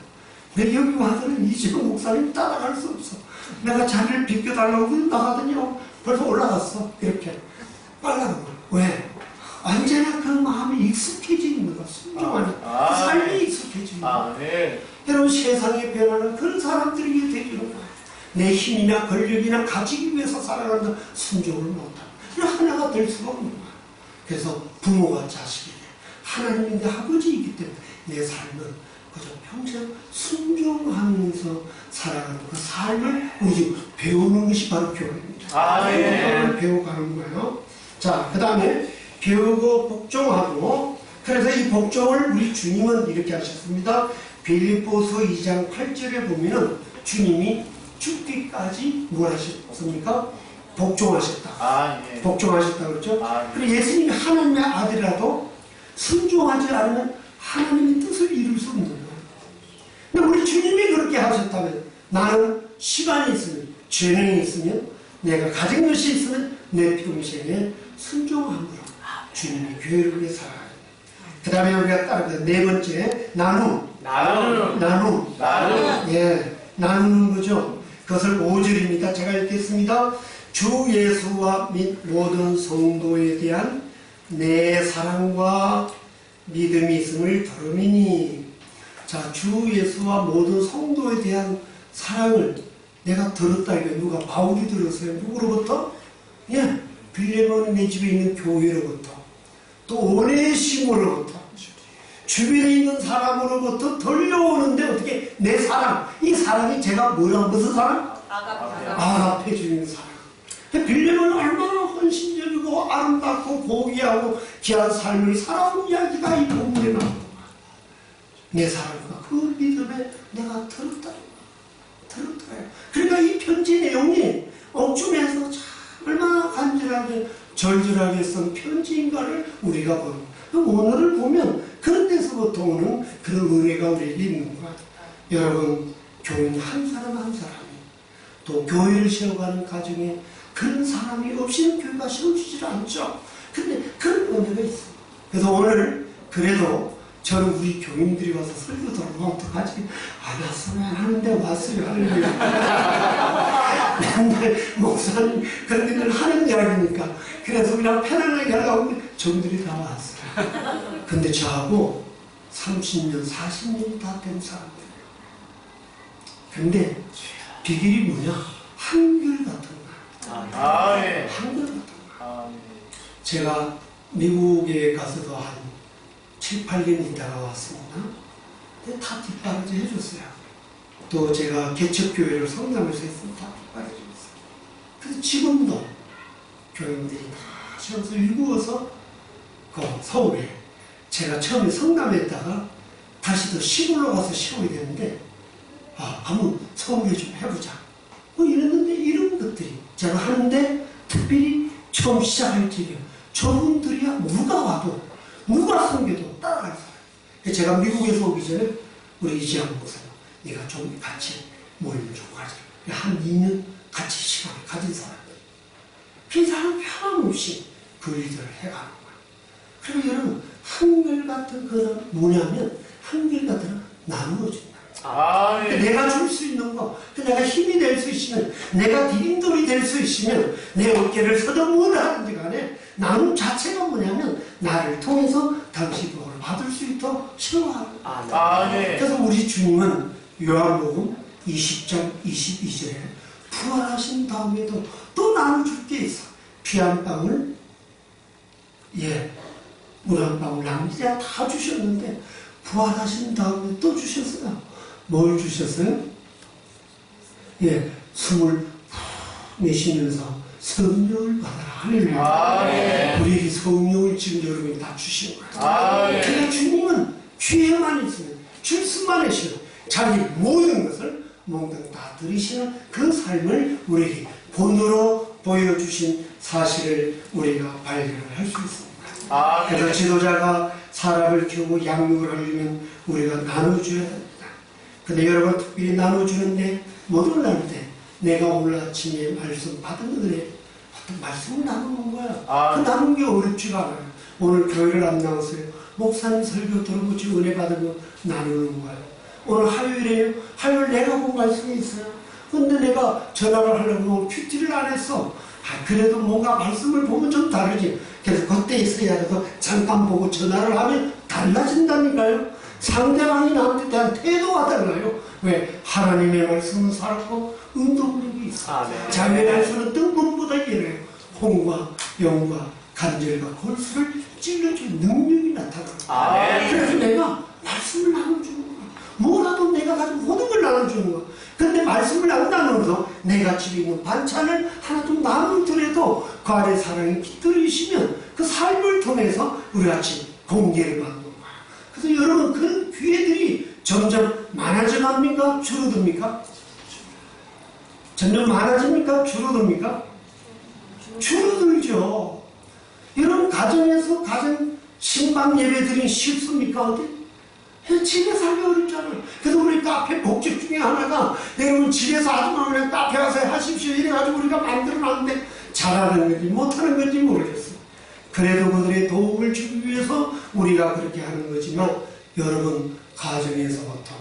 근데 여기 와서는 이재용 목사님 따라갈 수 없어. 내가 자리를 비켜달라고 나가더니 벌써 올라갔어. 이렇게 빨라는 거야. 왜? 언제나 그 마음이 익숙해지는 거야. 순종하는 그 삶이 익숙해지는 거야. 아멘. 여러분, 세상에 변하는 그런 사람들이 되기는 거야. 내 힘이나 권력이나 가지기 위해서 살아간다. 순종을 못한다. 하나가 될 수가 없는 거야. 그래서 부모가 자식에게 하나님인데 아버지이기 때문에 내 삶은 그저 평생 순종하면서 살아가는 그 삶을 우리 배우는 것이 바로 교회입니다. 아멘. 배워가는 거예요. 자, 그 다음에 배우고 복종하고, 그래서 이 복종을 우리 주님은 이렇게 하셨습니다. 빌립보서 2장 8절에 보면은 주님이 죽기까지 뭘 하셨습니까? 복종하셨다. 예. 복종하셨다 그랬죠? 그리고 예수님이 하나님의 아들이라도 순종하지 않으면 하나님의 뜻을 이룰 수 없는 거예요. 근데 우리 주님이 그렇게 하셨다면, 나는 시간이 있으면, 재능이 있으면, 내가 가진 것이 있으면 내 평생에 순종함으로 주님이 교회를 위해 살아야 돼요. 그 다음에 우리가 따르는 네 번째, 나눔. 예, 나누는 거죠. 그것을 5절입니다. 제가 읽겠습니다. 주 예수와 및 모든 성도에 대한 내 사랑과 믿음이 있음을 들음이니. 자, 주 예수와 모든 성도에 대한 사랑을 내가 들었다. 이게 누가? 바울이 들었어요. 누구로부터? 예, 빌레몬의 집에 있는 교회로부터, 또 오네시모로부터, 주변에 있는 사람으로부터 들려오는데, 어떻게 내 사랑, 이 사랑이 제가 뭐라고, 무슨 사랑? 아가페 주는 사랑. 빌레몬은 얼마나 헌신적이고 아름답고 고귀하고 귀한 삶을 살아온 이야기가 이 본문에 나옵니다. 내 사랑과 그 믿음에 내가 들었다. 그러니까 이 편지 내용이 옥중에서 참 얼마나 간절하게 절절하게 쓴 편지인가를 우리가 보는 거예요. 오늘을 보면 그런 데서부터 오는 그런 은혜가 우리에게 있는 거야. 여러분, 교인 한 사람 한 사람이, 또 교회를 세워가는 가정에 그런 사람이 없이는 교회가 세워지질 않죠. 근데 그런 은혜가 있어요. 그래서 오늘 그래도 저는 우리 교인들이 와서 설교 들어보면 어떡하지? 안 왔으면 하는데 왔어요. 근데 목사님 그런 데는 하는 이야기니까, 그래서 그냥 편안하게 하려고 저분들이 다 왔어요. 근데 저하고 30년, 40년이 다 된 사람들이에요. 근데 비결이 뭐냐? 한결같은 거야. 한결같은 거야. 제가 미국에 가서도 한 7, 8년 있다가 왔습니다. 근데 다 뒷바라지 해줬어요. 또 제가 개척교회를 성남에서 했으면 다 뒷바라지 해줬어요. 그래서 지금도 교인들이 다 세워서 일구어서 그 서울에, 제가 처음에 성남에 있다가 다시 또 시골로 가서 세워야 되는데, 한번 서울에 좀 해보자. 이랬는데 이런 것들이 제가 하는데, 특별히 처음 시작할 적이에요. 저분들이야 누가 와도 누가 섬겨도 따라갈 사람. 제가 미국에서 오기 전에 우리 이지양 목사님, 네가 좀 같이 모임 좀 가자. 한 2년 같이 시간을 가진 사람들. 그 사람 변함없이 그 일들을 해가는 거야. 그리고 여러분, 한결같은 그런 뭐냐면, 한결같은 나누어진다. 내가 줄 수 있는 거, 내가 힘이 될 수 있으면, 내가 디딤돌이 될 수 있으면, 내 어깨를 서더무를 하는지 간에 나눔 자체가 뭐냐면, 나를 통해서 당시 복을 받을 수 있도록 세워하는 거예요. 그래서 우리 주님은 요한복음 20장 22절에 부활하신 다음에도 또 나눠줄 게 있어. 피 한 방울, 물 한 방울 남기지 다 주셨는데, 부활하신 다음에 또 주셨어요. 뭘 주셨어요? 숨을 후 내쉬면서 성령을 받아라. 할렐루야. 우리에게 성령을 지금 여러분이 다 주신 거예요. 그러니까 주님은 기회만 있으면, 줄 수만 있으면 자기 모든 것을 몽땅 다 들이시는 그 삶을 우리에게 본으로 보여주신 사실을 우리가 발견을 할 수 있습니다. 그래서 지도자가 사람을 키우고 양육을 하려면 우리가 나눠줘야 됩니다. 근데 여러분 특별히 나눠주는데 뭐를 나누는데 내가 오늘 아침에 말씀 받은 거에 어떤 말씀을 나누는 거야. 그 나누는 게 어렵지가 않아요. 오늘 교회를 안 나왔어요. 목사님 설교 들어보지 은혜 받은 거 나누는 거예요. 오늘 화요일이에요. 화요일 내가 본 말씀이 있어요. 근데 내가 전화를 하려고 큐티를 안 했어. 그래도 뭔가 말씀을 보면 좀 다르지. 그래서 그때 있어야 해서 잠깐 보고 전화를 하면 달라진다니까요. 상대방이 나한테 대한 태도가 달라요. 왜? 하나님의 말씀은 살았고 운동력이 있어. 자유의 말씀은 등분보다 이래요. 홍과 영과 간절과 골수를 찔러주는 능력이 나타나요. 그래서 내가 말씀을 나눠주는 거야. 뭐라도 내가 가지고 모든 걸 나눠주는 거야. 근데 말씀을 안 나누어서 내가 집에 있는 반찬을 하나 좀 나누더라도 그 안에 사랑이 깃들이시면 그 삶을 통해서 우리 같이 공개를 받는 거야. 그래서 여러분 그런 기회들이 점점 많아져갑니까? 줄어듭니까? 점점 많아집니까? 줄어듭니까? 줄어들죠. 여러분 가정에서 가정 신방 예배 드리기 쉽습니까? 어디? 집에 살기 어렵잖아요. 그래서 우리 카페 목적 중에 하나가 여러분 집에서 아줌마는 카페 가서 하십시오 이래가지고 우리가 만들어놨는데 잘하는 건지 못하는 건지 모르겠어요. 그래도 그들의 도움을 주기 위해서 우리가 그렇게 하는 거지만 여러분 가정에서부터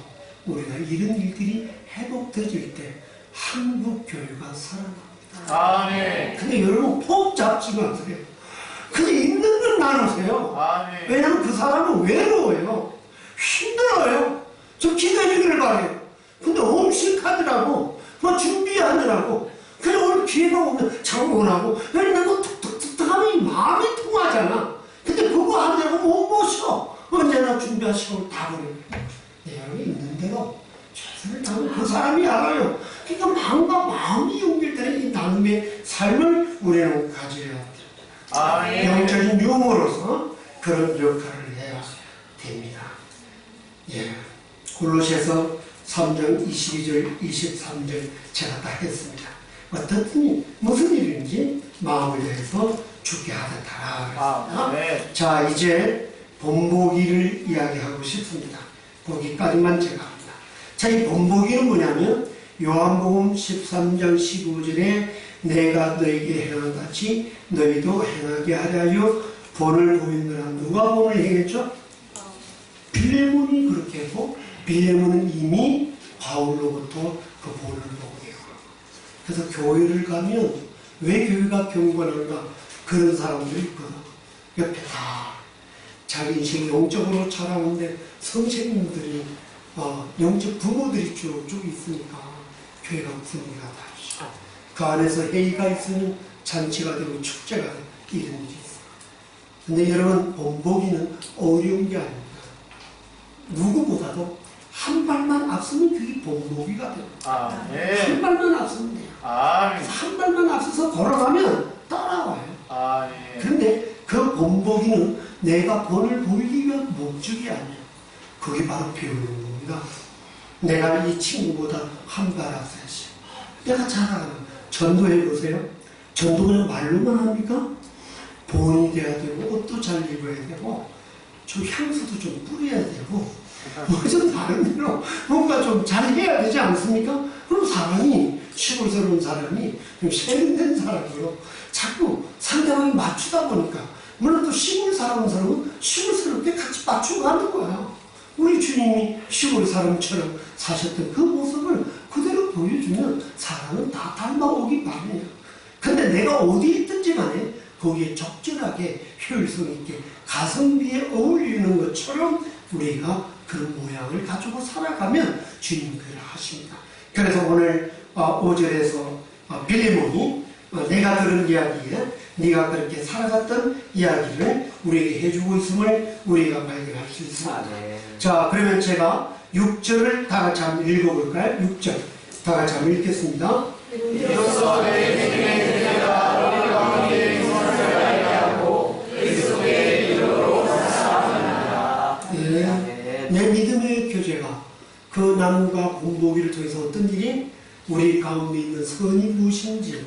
우리가 이런 일들이 회복되질 때 한국 교회가 살아납니다. 근데 여러분 폭 잡지 마세요. 그냥 있는 걸 나누세요. 왜냐하면 그 사람은 외로워요. 힘들어요. 좀 기다리기를 바래요. 근데 엄식하더라고. 뭐 준비하느라고. 그래 오늘 기회가 오면 장원하고 왜냐면 툭툭툭툭 하면 마음이 통하잖아. 근데 그거 안 되고 못 모셔. 언제나 준비하시고 다 버려요. 내 여기 있는 대로 최선을 다하면 그 사람이 알아요. 그러니까 마음과 마음이 연결되는 이 나눔의 삶을 우리는 가져야 돼요. 영적인 유머로서 그런 역할을 해야 됩니다. 예, 골로새서 3장 22절, 23절 제가 다 했습니다. 어떻든 무슨 일인지 마음을 내서 죽게 하듯하라. 자, 이제 본보기를 이야기하고 싶습니다. 거기까지만 제가 합니다. 자, 이 본보기는 뭐냐면 요한복음 13장 15절에 내가 너에게 행한 같이 너희도 행하게 하려 본을 보이느라. 누가 본을 행했죠? 빌레몬이 그렇게 했고 빌레몬은 이미 바울로부터 그 본을 보고 있고. 그래서 교회를 가면 왜 교회가 경건한가? 그런 사람들이 있거든. 옆에 다 자기 인생이 영적으로 자라는데 선생님들이 영적 부모들이 쭉쭉 있으니까 교회가 분위기가 다르죠. 그 안에서 회의가 있으면 잔치가 되고 축제가 되고 이런 일이 있어요. 근데 여러분 본보기는 어려운 게 아닙니다. 누구보다도 한 발만 앞서면 그게 본보기가 됩니다. 한 발만 앞서면 돼요. 한 발만 앞서서 걸어가면 따라와요. 그런데 그 본보기는 내가 본을 보이기 위한 목적이 아니에요. 그게 바로 배우는 겁니다. 내가 이 친구보다 한 발 앞서야지. 내가 잘하는 전도해보세요. 전도 그냥 말로만 합니까? 본이 돼야 되고 옷도 잘 입어야 되고 저 향수도 좀 뿌려야 되고 뭐 좀 다른 대로 뭔가 좀 잘해야 되지 않습니까? 그럼 사람이 시골스러운 사람이 좀 세련된 사람으로 자꾸 상대방이 맞추다 보니까 물론 또 시골 사람은 시골스럽게 같이 맞추고 가는 거야. 우리 주님이 시골 사람처럼 사셨던 그 모습을 그대로 보여주면 사람은 다 닮아오기 마련이야. 근데 내가 어디 있든지 간에 거기에 적절하게 효율성 있게 가성비에 어울리는 것처럼 우리가 그런 모양을 가지고 살아가면 주님 그를 하십니다. 그래서 오늘 5절에서 빌레몬이 내가 들은 이야기에 네가 그렇게 살아갔던 이야기를 우리에게 해주고 있음을 우리가 발견할 수 있습니다. 자, 그러면 제가 6절을 다 같이 한번 읽어볼까요? 6절 다 같이 한번 읽겠습니다. 이로써 내 믿음의 그대가 우리 가운데 성을 알게 하고 그리스도의 이름으로 살아갑니다. 내 믿음의 교제가 그 나눔과 본보기를 통해서 어떤 일이 우리 가운데 있는 선이 무엇인지,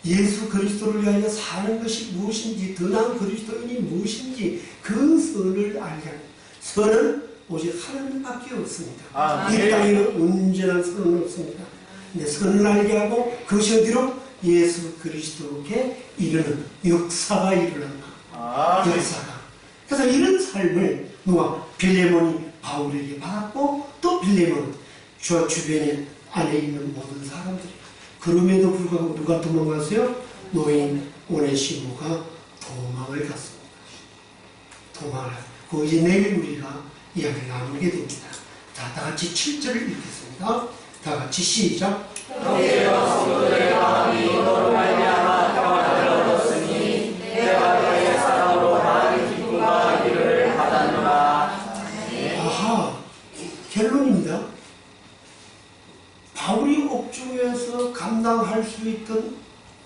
예수 그리스도를 위하여 사는 것이 무엇인지, 더 나은 그리스도인이 무엇인지 그 선을 알게 합니다. 선은 오직 하나님밖에 없습니다. 아, 이 네. 땅에는 온전한 선은 없습니다. 근데 선을 알게 하고 그것이 어디로? 예수 그리스도께 이르는 역사가 일어난다. 아, 네. 역사가. 그래서 이런 삶을 누가? 빌레몬이 바울에게 받았고 또 빌레몬은 저 주변에 안에 있는 모든 사람들이. 그럼에도 불구하고 누가 도망갔어요? 노인 오네시모가 도망을 갔습니다. 도망을 갔습니다. 그 이제 내일 우리가 이야기를 나누게 됩니다. 자, 다 같이 7절을 읽겠습니다. 다 같이 시작. 형제와 성도들의 마음이 너로 말미암아 평안을 얻었으니 내가 너의 사랑으로 많은 기쁨과 위로를 받았노라. 아하, 결론입니다. 바울이 옥중에서 감당할 수 있던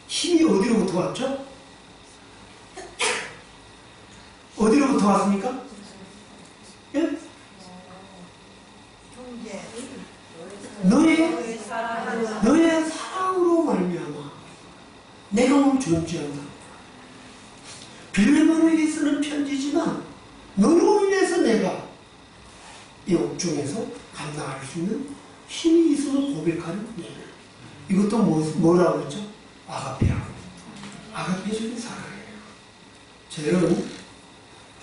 힘이 어디로부터 왔죠? 어디로부터 왔습니까? 예? 너의 사랑으로 말미암아 내가 오늘 존재한다. 빌레몬에게 쓰는 편지지만 너로 인해서 내가 이 옥중에서 감당할 수 있는 힘이 있어서 고백하는 분이에요. 이것도 뭐라고 그랬죠? 아가페라고. 아가페적인 사랑이에요. 자, 여러분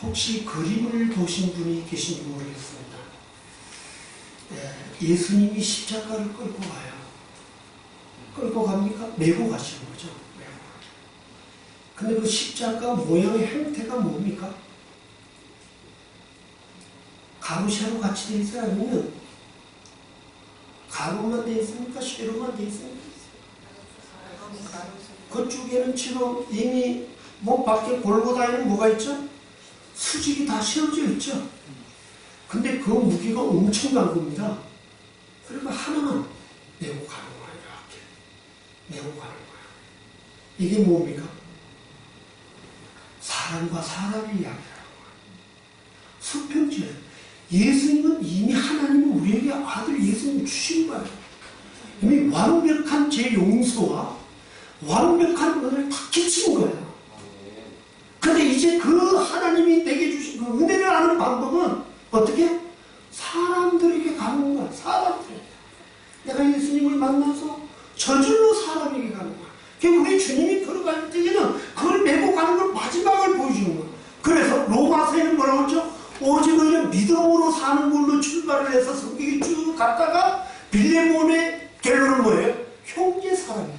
혹시 그림을 보신 분이 계신지 모르겠습니다. 예수님이 십자가를 끌고 가요. 끌고 갑니까? 메고 가시는 거죠. 메고 가요. 근데 그 십자가 모양의 형태가 뭡니까? 가로, 세로 같이 되어 있어요? 아니면 가로만 되어 있습니까? 세로만 되어 있습니까? 그쪽에는 지금 이미 목 밖에 골고 다니는 뭐가 있죠? 수직이 다 세워져 있죠? 근데 그 무게가 엄청난 겁니다. 그리고 하나만 내고 가는 거예요. 이렇게 내고 가는 거예요. 이게 뭡니까? 사람과 사람의 이야기라는 거예요. 수평제. 예수님은 이미 하나님은 우리에게 아들 예수님을 주신 거예요. 이미 완벽한 제 용서와 완벽한 은혜를 다 끼친 거예요. 근데 이제 그 하나님이 내게 주신 그 은혜를 아는 방법은 어떻게? 사람들에게 가는 거야. 사람들에게. 내가 예수님을 만나서 저절로 사람에게 가는 거야. 그러니까 우리 주님이 걸어갈 때에는 그걸 메고 가는 걸 마지막을 보여주는 거야. 그래서 로마서에는 뭐라고 했죠? 오직 그냥 믿음으로 사는 걸로 출발을 해서 성경이 쭉 갔다가 빌레몬의 결론은 뭐예요? 형제 사랑이에요.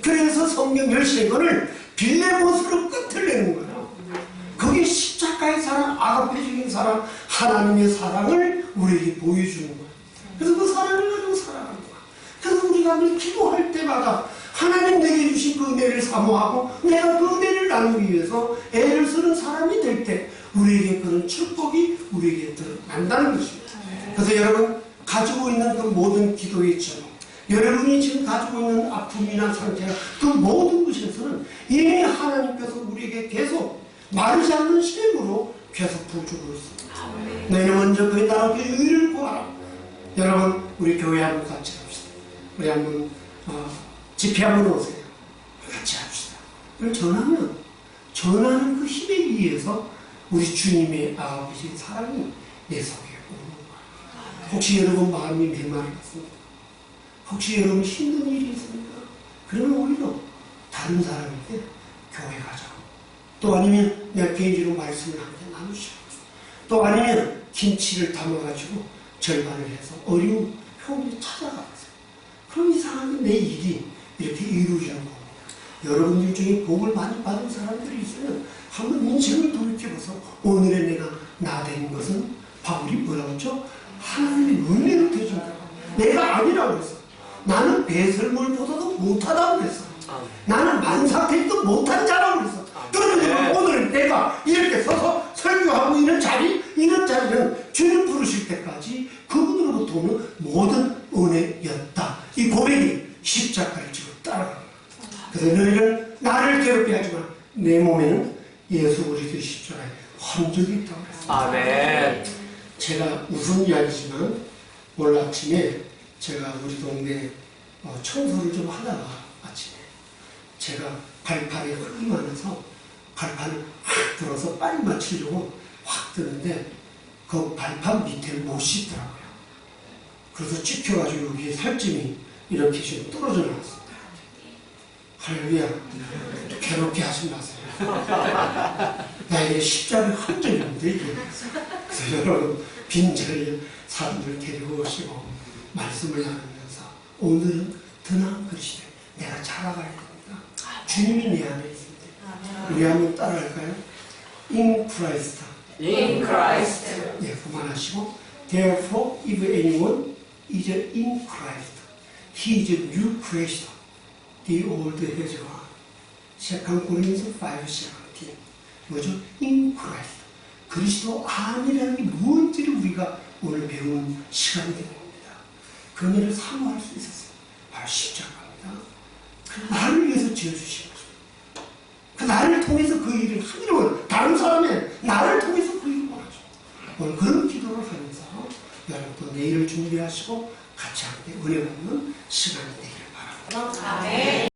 그래서 성경 13권을 빌레몬으로 끝을 내는 거예요. 그게 십자가의 사랑, 아가페적인 사랑, 하나님의 사랑을 우리에게 보여주는 거예요. 그래서 그 사랑을 가지고 살아가는 거야. 그래서 우리가 늘 기도할 때마다 하나님 내게 주신 그 은혜를 사모하고 내가 그 은혜를 나누기 위해서 애를 쓰는 사람이 될 때 우리에게 그런 축복이 우리에게 난다는 것입니다. 그래서 여러분 가지고 있는 그 모든 기도의 제목, 여러분이 지금 가지고 있는 아픔이나 상태나 그 모든 것에서는 이미 하나님께서 우리에게 계속 마르지 않는 힘으로 계속 부어주고 있습니다. 너희는 먼저 그의 나라 그 의를 구하라. 여러분 우리 교회 한번 같이 합시다. 우리 한번 집회 한번 오세요. 같이 합시다. 그걸 전하는 그 힘에 의해서 우리 주님의 아버지의 사랑이 내 속에 오는 거예요. 혹시 여러분 마음이 메마르겠습니까? 혹시 여러분 힘든 일이 있습니까? 그러면 오히려 다른 사람에게 교회 가자고. 또 아니면 내가 개인적으로 말씀을 함께 나누시고. 또 아니면 김치를 담아가지고 절반을 해서 어려운 형제 찾아가세요. 그럼 이상하게 내 일이 이렇게 이루어지는 겁니다. 여러분들 중에 복을 많이 받은 사람들이 있으면 한번 인생을 돌이켜봐서 오늘의 내가 나된 것은 바울이 뭐라고 했죠? 하나님의 은혜로 되준다. 내가 아니라고 했어. 나는 배설물보다도 못하다고 그랬어. 나는 만사태도 못한 자라고 그랬어. 그러면 오늘 내가 이렇게 서서 설교하고 있는 자리는 주님 부르실 때까지 그분으로부터 오는 모든 은혜였다. 이 고백이 십자가를 지고 따라갑니다. 그래서 너희는 나를 괴롭게 하지만 내 몸에는 예수 그리스도의 십자가에 흔적이 있다고 그랬습니다. 아멘. 제가 무슨 이야기지만 오늘 아침에 제가 우리 동네 청소를 좀 하다가 아침에 제가 발판에 흙이 많아서 발판을 확 들어서 빨리 맞추려고 확 드는데 그 발판 밑에 못이 있더라고요. 그래서 찍혀가지고 여기 살점이 이렇게 지금 떨어져 나왔습니다. 할렐루야. 괴롭게 하지 마세요. 나에게 십자가 흔적인데 이게. 그래서 여러분 빈자리에 사람들 데리고 오시고 말씀을 나누면서 오늘은 더 나은 그리스도 내가 자라가야 됩니다. 주님이 내 안에 있습니다. 우리 한번 따라할까요? In Christ. In Christ. 네, 그만하시고 Therefore, if anyone is in Christ, he is a new creation. The old has gone. 2 Corinthians 5:17. 뭐죠? In Christ. 그리스도 안이라는 게 무엇인지를 우리가 오늘 배우는 시간이 되는 겁니다. 그 은혜를 사모할 수 있었어요. 바로 십자가입니다. 그 나를 위해서 지어주신 거죠. 그 나를 통해서 그 일을 하기를 원해요. 다른 사람의 나를 통해서 그 일을 원하죠. 오늘 그런 기도를 하면서 여러분도 내일을 준비하시고 같이 함께 은혜 받는 시간이 되기를 바랍니다. 아멘.